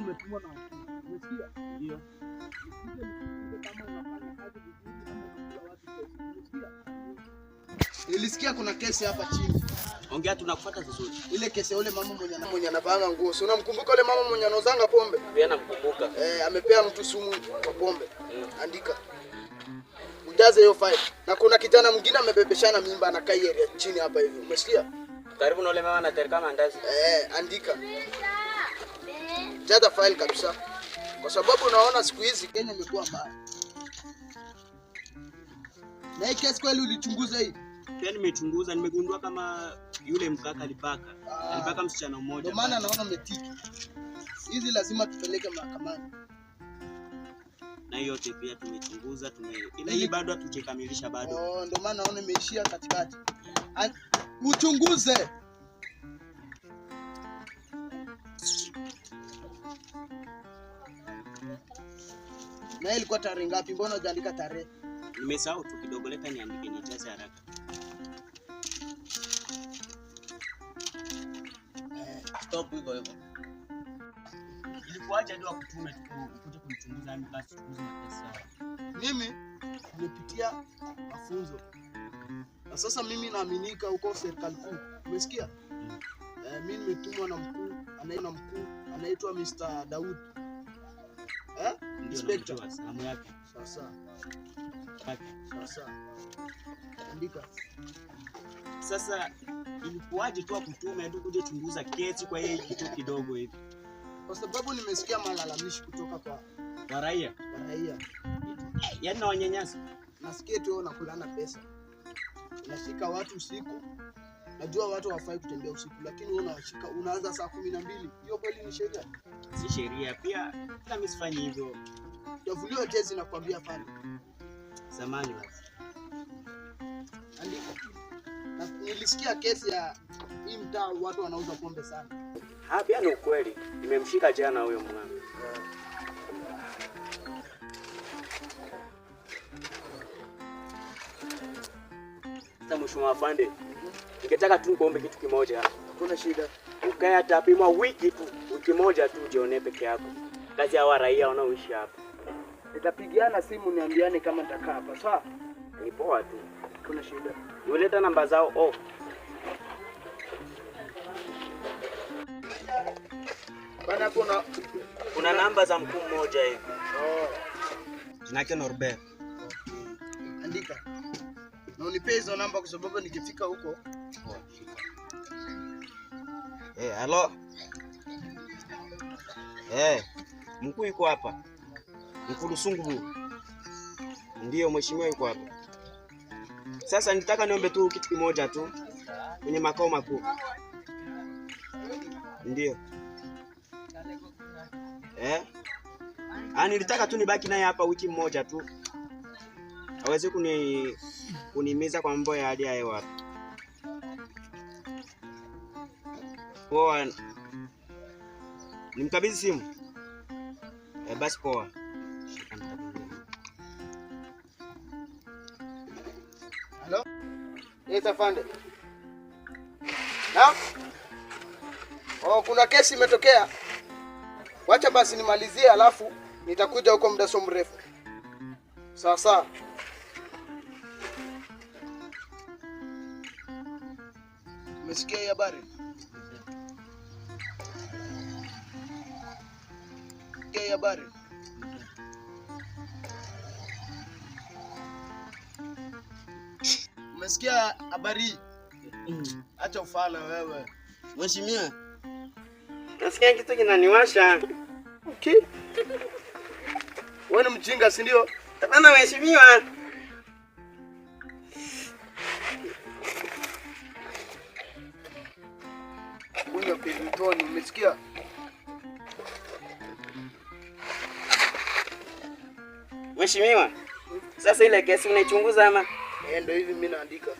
nimetumwa na umesikia? Ndio. Kama unafanya kazi vizuri kama unakula watu pesa. Umesikia? Nilisikia kuna kesi hapa chini. Ongea tunakufuata vizuri. Ile kesi yule mama mwenye anapanga nguo. Si unamkumbuka yule mama mwenye anauzanga pombe? Pia namkumbuka. Amepea mtu sumu kwa pombe. Andika. Ujaze hiyo file. Na kuna kijana mwingine amebebeshana mimba anakaa area chini hapa hivi. Umesikia? Karibu na yule mama anatereka mandazi. Andika. Jaza file kabisa. Kwa sababu unaona siku hizi Kenya imekuwa mbaya. Na hii kesi kweli ulichunguza hii? Pia nimechunguza, nimegundua kama yule mkaka alipaka msichana mmoja. Ndio maana naona umetiki. Hizi lazima tupeleke mahakamani. Na yote pia tumechunguza, ila hii bado hatujakamilisha bado. Ndio maana naona imeishia katikati. Uchunguze. Na ilikuwa tarehe ngapi? Mbona hujaandika tarehe? Nimesahau tu kidogo, leta niandike nijaze haraka. Stop hivyo hivyo. Ilikuwaje ndio akutume ukuje kunichunguza mimi basi tuchunguze na kesi. Mimi nimepitia mafunzo. Na sasa mimi naaminika huko serikali kuu. Umesikia? Mimi nimetumwa na mkuu, anaitwa Mr. Daud. Inspector salamu yake. Sasa. Andika. Sasa ilikuwaje tu akutume ndio kuje chunguza kesi kwa hii kitu kidogo hivi? Kwa sababu nimesikia malalamishi kutoka kwa raia. Yaani na wanyanyasa. Nasikia tu unakulana pesa. Unashika watu usiku. Najua watu hawafai kutembea usiku, lakini wewe unawashika unaanza saa 12. Hiyo kweli ni sheria? Si sheria pia, kama mimi sifanyi hivyo. Utavuliwa jezi na kuambia pale. Samani basi. Andika. Na nilisikia kesi ya hii mtaa watu wanauza pombe sana. Pia ni ukweli. Nimemshika jana huyo mwana. Mheshimiwa Afande, ningetaka tu kuombe kitu kimoja. Kuna shida. Ukae atapimwa wiki moja tu ujione peke yako. Kazi ya raia wanaoishi hapa. Nitapigiana simu niambiane kama nitakaa hapa. Sawa? Ni poa tu. Kuna shida. Uleta namba zao. Bana kuna namba za mkuu mmoja hivi. Jina lake Norbert. Andika. Na unipe hizo namba kwa sababu nikifika huko. Halo. Mkuu yuko hapa. Mkuu Lusungu. Ndio mheshimiwa yuko hapa. Sasa nitaka niombe tu kitu kimoja tu kwenye makao makuu. Ndio. Nilitaka tu nibaki naye hapa wiki moja tu. Hawezi kunimiza kwa mambo ya hali ya hewa. Poa. Nimkabidhi simu. Basi poa. Hello? Afande. Na? Kuna kesi imetokea. Wacha basi nimalizie alafu nitakuja huko muda so mrefu. Sawa. Umesikia hii habari? Umesikia habari? Acha ufala wewe. Mheshimiwa. Nasikia kitu kinaniwasha. Okay. Wewe ni mjinga si ndio? Bana mheshimiwa. Kunywa Piriton, umesikia? Mheshimiwa. Sasa ile kesi unaichunguza ama? Ndio hivi mimi naandika.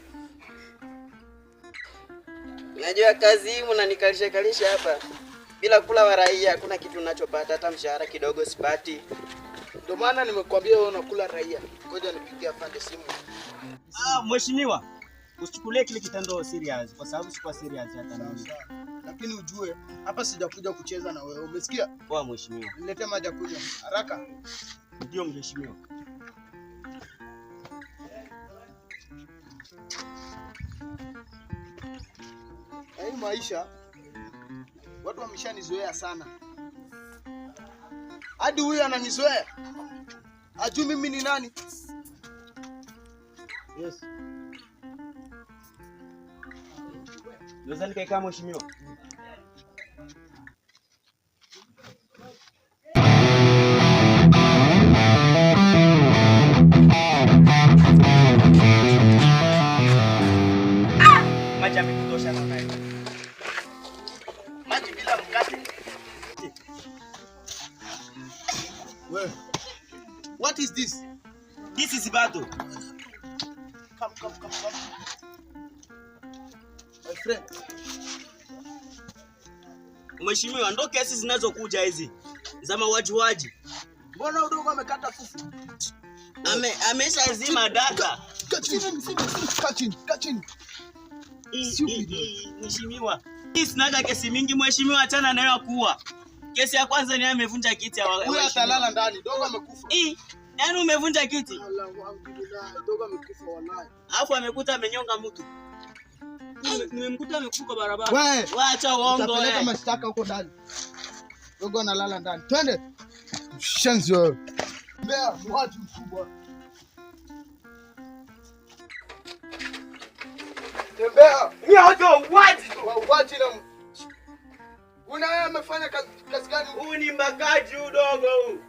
Unajua kazi hii mnanikalisha hapa. Bila kula wa raia hakuna kitu ninachopata, hata mshahara kidogo sipati. Ndio maana nimekuambia wewe unakula raia. Ngoja nipigie afande simu. Mheshimiwa. Usichukulie kile kitendo serious kwa sababu sikuwa serious hata mimi. Lakini ujue hapa sijakuja kucheza na wewe. Umesikia? Poa mheshimiwa. Niletee maji ya kunywa. Haraka. Ndio mheshimiwa. Hii maisha watu wameshanizoea sana. Hadi huyu ananizoea. Ajui mimi ni nani? Yes. Naweza nikakaa mheshimiwa? Maji yamekutosha na naye. Maji bila mkate. Wewe. What is this? This is battle. Come. My friend. Mheshimiwa, ndo kesi zinazokuja hizi za mauaji. Mbona udogo amekata fufu? Ameshazima data. Kachini. Mheshimiwa, hii sinaga kesi mingi mheshimiwa, achana nayo kuua. Kesi ya kwanza ni amevunja kiti ya huyu atalala ndani, dogo amekufa. Yaani umevunja kiti? Alhamdulillah, dogo amekufa wallahi. Alafu amekuta amenyonga mtu. Nimemkuta amekufa kwa barabara. Wewe, acha uongo wewe. Utapeleka mashtaka huko ndani. Dogo analala ndani. Twende. Shenzi wewe. Mbea, mwaji mkubwa. Tembea. Waji na una amefanya kazi gani? Huyu ni mbakaji udogo huyu.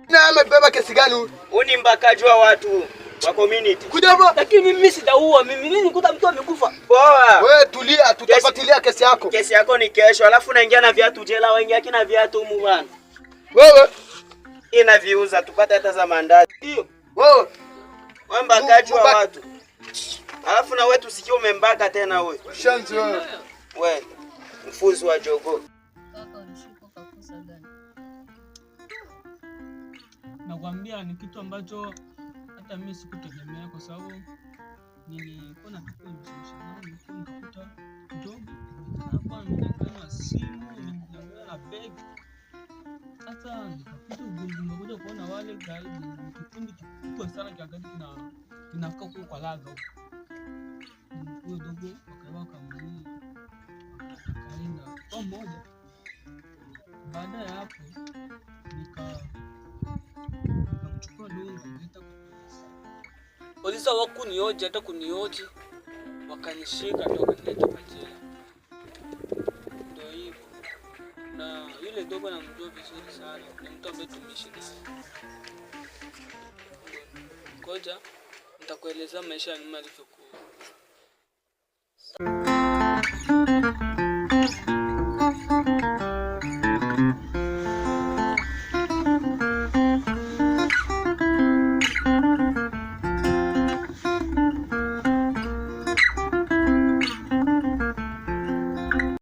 Na amebeba kesi gani huyu? Huyu ni mbakaji wa watu wa community. Kuja hapa. Lakini mimi sitaua, mimi nikuta mtu amekufa. Poa. Wewe tulia, tutafuatilia kesi yako. Kesi yako ni kesho, alafu naingia na viatu jela, waingia kina viatu humu bwana. Wewe inaviuza tupate hata za mandazi. Hiyo. Wewe mbakaji wa watu. Alafu na wewe tusikie umembaka tena wewe. Shanzi wewe. Wewe mfuzi wa jogo. Kaka ulishika kakosa gani? Nakwambia ni kitu ambacho hata mimi sikutegemea kwa sababu nilikuwa nataka nimshimshana nikakuta job hapa nikaona simu nikaangalia na bag. Hata nikakuta ngoja kuona wale guys kikundi kikubwa sana kiangalia kinakaa huko kwa laga huko. Huyo dogo akawaka mzee akaenda kwa mmoja. Baada ya hapo nikamchukua dogo nikamleta kwa polisi. Hawakunioje hata kunioje, wakanishika ndio wakanileta kwa jela. Ndio hivyo. Na yule dogo namjua vizuri sana, ni mtu ambaye tumeishi naye. Ngoja nitakueleza maisha ya nyuma yalivyokuwa.